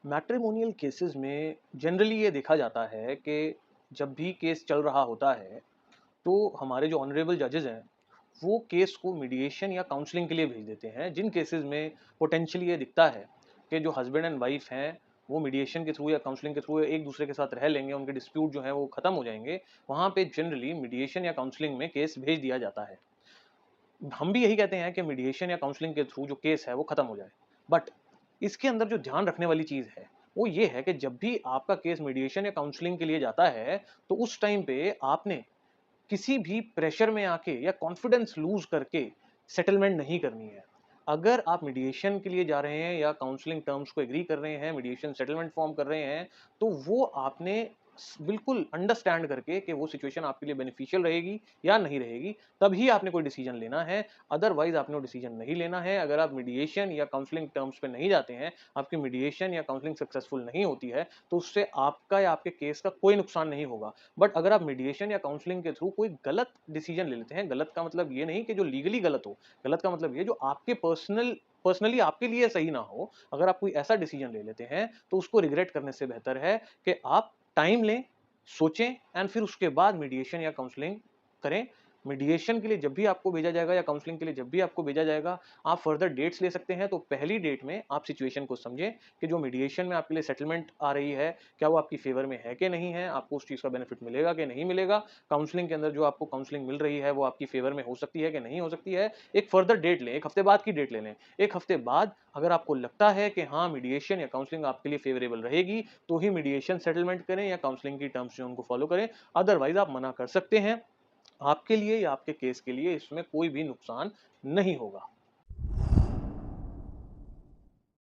Matrimonial cases में generally ये देखा जाता है कि जब भी केस चल रहा होता है, तो हमारे जो ऑनरेबल जजेस हैं, वो केस को मीडिएशन या काउंसलिंग के लिए भेज देते हैं। जिन केसेस में पोटेंशियली ये दिखता है कि जो हस्बैंड एंड वाइफ हैं, वो मीडिएशन के थ्रू या काउंसलिंग के थ्रू एक दूसरे के साथ रह लेंगे, उनके डिस्प्यूट जो हैं वो खत्म हो जाएँगे, वहाँ पे जनरली मीडिएशन या काउंसलिंग में केस भेज दिया जाता है। हम भी यही कहते हैं कि मीडिएशन या काउंसलिंग के थ्रू जो केस है वो खत्म हो जाए। बट इसके अंदर जो ध्यान रखने वाली चीज़ है, वो ये है कि जब भी आपका केस मीडिएशन या काउंसलिंग के लिए जाता है, तो उस टाइम पे आपने किसी भी प्रेशर में आके या कॉन्फिडेंस लूज़ करके सेटलमेंट नहीं करनी है। अगर आप मीडिएशन के लिए जा रहे हैं या काउंसलिंग टर्म्स को एग्री कर रहे हैं, मीडिएशन सेटलमेंट फॉर्म कर रहे हैं, तो वो आपने बिल्कुल अंडरस्टैंड करके कि वो सिचुएशन आपके लिए बेनिफिशियल रहेगी या नहीं रहेगी, तभी आपने कोई डिसीजन लेना है। अदरवाइज आपने वो डिसीजन नहीं लेना है। अगर आप मीडिएशन या काउंसलिंग टर्म्स पे नहीं जाते हैं, आपकी मीडिएशन या काउंसलिंग सक्सेसफुल नहीं होती है, तो उससे आपका या आपके केस का कोई नुकसान नहीं होगा। बट अगर आप मीडिएशन या काउंसलिंग के थ्रू कोई गलत डिसीजन ले लेते हैं, गलत का मतलब ये नहीं कि जो लीगली गलत हो, गलत का मतलब ये जो आपके पर्सनली आपके लिए सही ना हो, अगर आप कोई ऐसा डिसीजन ले लेते हैं, तो उसको रिग्रेट करने से बेहतर है कि आप टाइम लें, सोचें एंड फिर उसके बाद मीडिएशन या काउंसलिंग करें। मीडिएशन के लिए जब भी आपको भेजा जाएगा या काउंसलिंग के लिए जब भी आपको भेजा जाएगा, आप फर्दर डेट्स ले सकते हैं। तो पहली डेट में आप सिचुएशन को समझें कि जो मीडिएशन में आपके लिए सेटलमेंट आ रही है, क्या वो आपकी फ़ेवर में है कि नहीं है? आपको उस चीज़ का बेनिफिट मिलेगा कि नहीं मिलेगा? काउंसलिंग के अंदर जो आपको काउंसलिंग मिल रही है, वो आपकी फ़ेवर में हो सकती है कि नहीं हो सकती है? एक फर्दर डेट लें, 1 हफ्ते बाद की डेट ले लें। 1 हफ्ते बाद अगर आपको लगता है कि हाँ, मीडिएशन या काउंसलिंग आपके लिए फ़ेवरेबल रहेगी, तो ही मीडिएशन सेटलमेंट करें या काउंसलिंग की टर्म्स जो हैं उनको फ़ॉलो करें। अदरवाइज़ आप मना कर सकते हैं। आपके लिए या आपके केस के लिए इसमें कोई भी नुकसान नहीं होगा।